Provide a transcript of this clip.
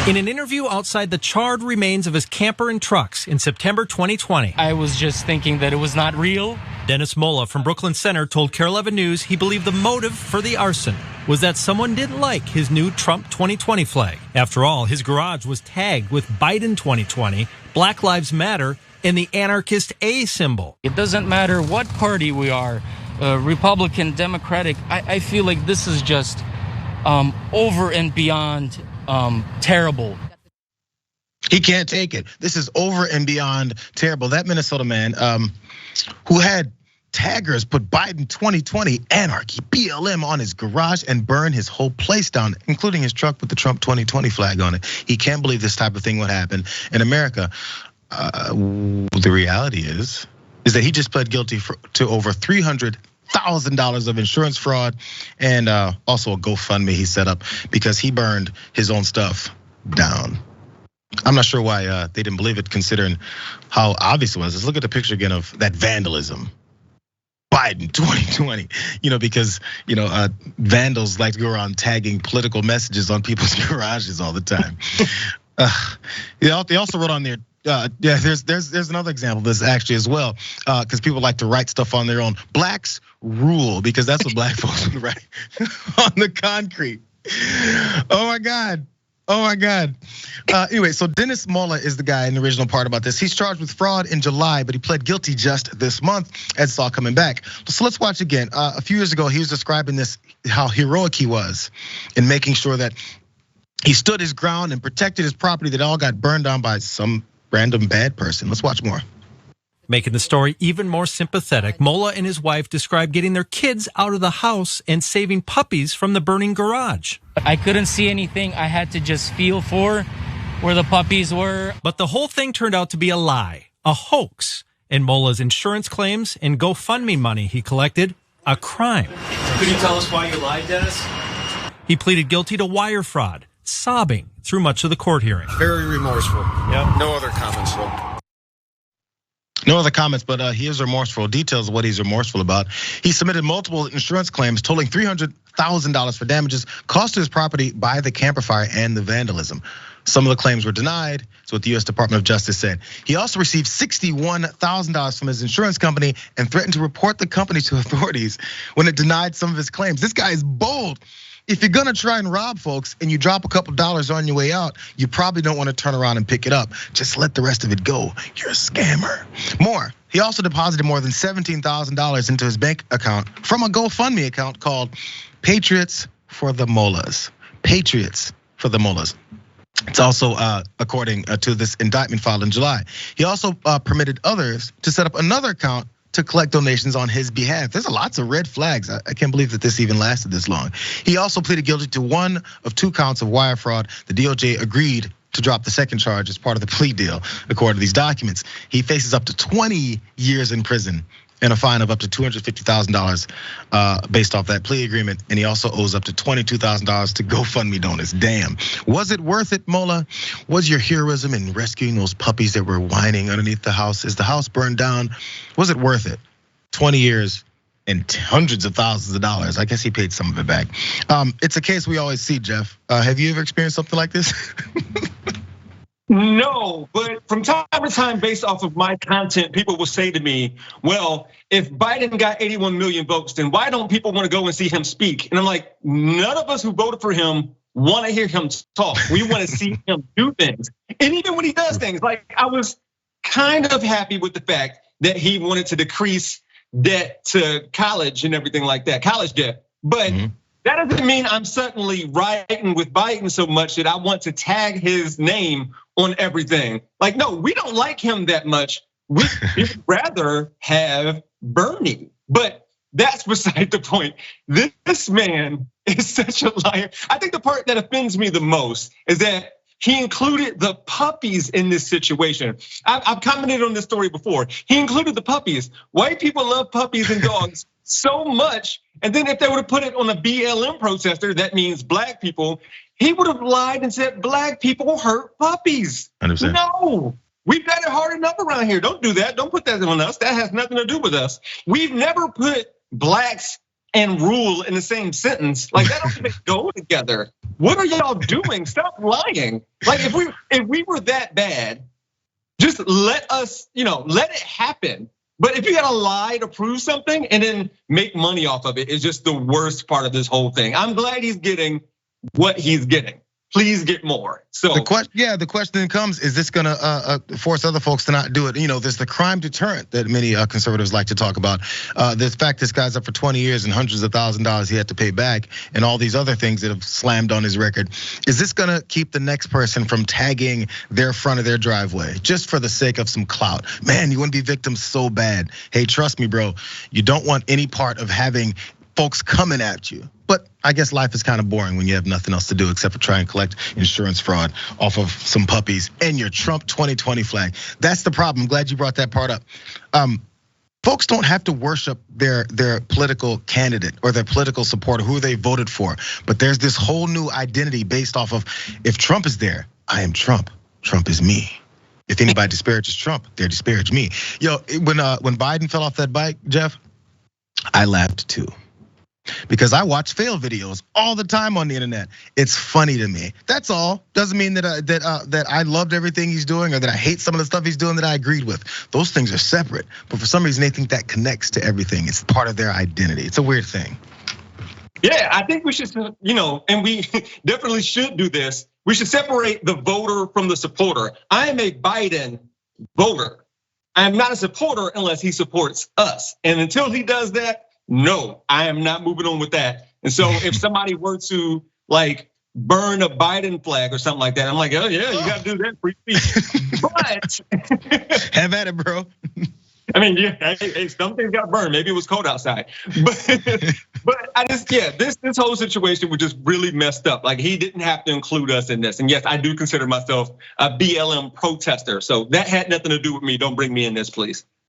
In an interview outside the charred remains of his camper and trucks in September 2020, I was just thinking that it was not real. Denis Molla from Brooklyn Center told KARE 11 News he believed the motive for the arson was that someone didn't like his new Trump 2020 flag. After all, his garage was tagged with Biden 2020, Black Lives Matter, and the anarchist A symbol. It doesn't matter what party we are, Republican, Democratic. I feel like this is just over and beyond terrible. He can't take it. This is over and beyond terrible. That Minnesota man who had taggers put Biden 2020 anarchy, BLM on his garage and burn his whole place down, including his truck with the Trump 2020 flag on it. He can't believe this type of thing would happen in America. The reality is that he just pled guilty to over $300,000 of insurance fraud and also a GoFundMe he set up because he burned his own stuff down. I'm not sure why they didn't believe it, considering how obvious it was. Let's look at the picture again of that vandalism. Biden 2020, because vandals like to go around tagging political messages on people's garages all the time. They also wrote on there. There's another example of this actually as well, because people like to write stuff on their own. Blacks rule, because that's what black folks would write on the concrete. Oh my God. Anyway, so Denis Molla is the guy in the original part about this. He's charged with fraud in July, but he pled guilty just this month as it's all coming back. So let's watch again. A few years ago, he was describing this, how heroic he was in making sure that he stood his ground and protected his property that all got burned down by some random bad person. Let's watch more. Making the story even more sympathetic, Molla and his wife described getting their kids out of the house and saving puppies from the burning garage. I couldn't see anything. I had to just feel for where the puppies were. But the whole thing turned out to be a lie, a hoax, and Molla's insurance claims and GoFundMe money he collected, a crime. Could you tell us why you lied, Denis? He pleaded guilty to wire fraud, sobbing through much of the court hearing. Very remorseful. Yep. No other comments, though. No other comments, but he is remorseful. Details of what he's remorseful about. He submitted multiple insurance claims totaling $300,000 for damages caused to his property by the camper fire and the vandalism. Some of the claims were denied, so what the US Department of Justice said. He also received $61,000 from his insurance company and threatened to report the company to authorities when it denied some of his claims. This guy is bold. If you're gonna try and rob folks and you drop a couple dollars on your way out, you probably don't wanna turn around and pick it up. Just let the rest of it go. You're a scammer. More, he also deposited more than $17,000 into his bank account from a GoFundMe account called Patriots for the Mollas. Patriots for the Mollas. It's also, according to this indictment filed in July. He also permitted others to set up another account to collect donations on his behalf. There's lots of red flags. I can't believe that this even lasted this long. He also pleaded guilty to one of 2 counts of wire fraud. The DOJ agreed to drop the second charge as part of the plea deal, according to these documents. He faces up to 20 years in prison and a fine of up to $250,000 based off that plea agreement. And he also owes up to $22,000 to GoFundMe donors. Damn. Was it worth it, Molla? Was your heroism in rescuing those puppies that were whining underneath the house? Is the house burned down? Was it worth it? 20 years and hundreds of thousands of dollars. I guess he paid some of it back. It's a case we always see, Jeff. Have you ever experienced something like this? No, but from time to time, based off of my content, people will say to me, well, if Biden got 81 million votes, then why don't people want to go and see him speak? And I'm like, none of us who voted for him want to hear him talk. We want to see him do things. And even when he does things, like I was kind of happy with the fact that he wanted to decrease debt to college and everything like that, college debt. But that doesn't mean I'm suddenly riding with Biden so much that I want to tag his name on everything. Like, no, we don't like him that much. We'd rather have Bernie. But that's beside the point. This man is such a liar. I think the part that offends me the most is that he included the puppies in this situation. I've commented on this story before. He included the puppies. White people love puppies and dogs so much. And then if they would have put it on a BLM protester, that means black people, he would have lied and said black people hurt puppies. 100%. No, we've got it hard enough around here. Don't do that. Don't put that on us. That has nothing to do with us. We've never put blacks and rule in the same sentence. Like that don't even go together. What are y'all doing? Stop lying. Like if we were that bad, just let us, let it happen. But if you gotta lie to prove something and then make money off of it, is just the worst part of this whole thing. I'm glad he's getting what he's getting. Please get more. So the question then comes: is this gonna force other folks to not do it? There's the crime deterrent that many conservatives like to talk about. The fact this guy's up for 20 years and hundreds of $1,000s he had to pay back, and all these other things that have slammed on his record. Is this gonna keep the next person from tagging their front of their driveway just for the sake of some clout? Man, you want to be victims so bad. Hey, trust me, bro. You don't want any part of having folks coming at you. But I guess life is kind of boring when you have nothing else to do except for try and collect insurance fraud off of some puppies and your Trump 2020 flag. That's the problem. I'm glad you brought that part up. Folks don't have to worship their political candidate or their political supporter, who they voted for. But there's this whole new identity based off of, if Trump is there, I am Trump. Trump is me. If anybody disparages Trump, they disparage me. When Biden fell off that bike, Jeff, I laughed too. Because I watch fail videos all the time on the internet. It's funny to me. That's all. Doesn't mean that I loved everything he's doing or that I hate some of the stuff he's doing that I agreed with. Those things are separate. But for some reason, they think that connects to everything. It's part of their identity. It's a weird thing. Yeah, I think we should, and we definitely should do this. We should separate the voter from the supporter. I am a Biden voter. I am not a supporter unless he supports us. And until he does that, no, I am not moving on with that. And so if somebody were to burn a Biden flag or something like that, I'm like, oh yeah, you gotta do that free speech. But have at it, bro. I mean, hey, something got burned. Maybe it was cold outside. But I just, this whole situation was just really messed up. Like he didn't have to include us in this. And yes, I do consider myself a BLM protester. So that had nothing to do with me. Don't bring me in this, please.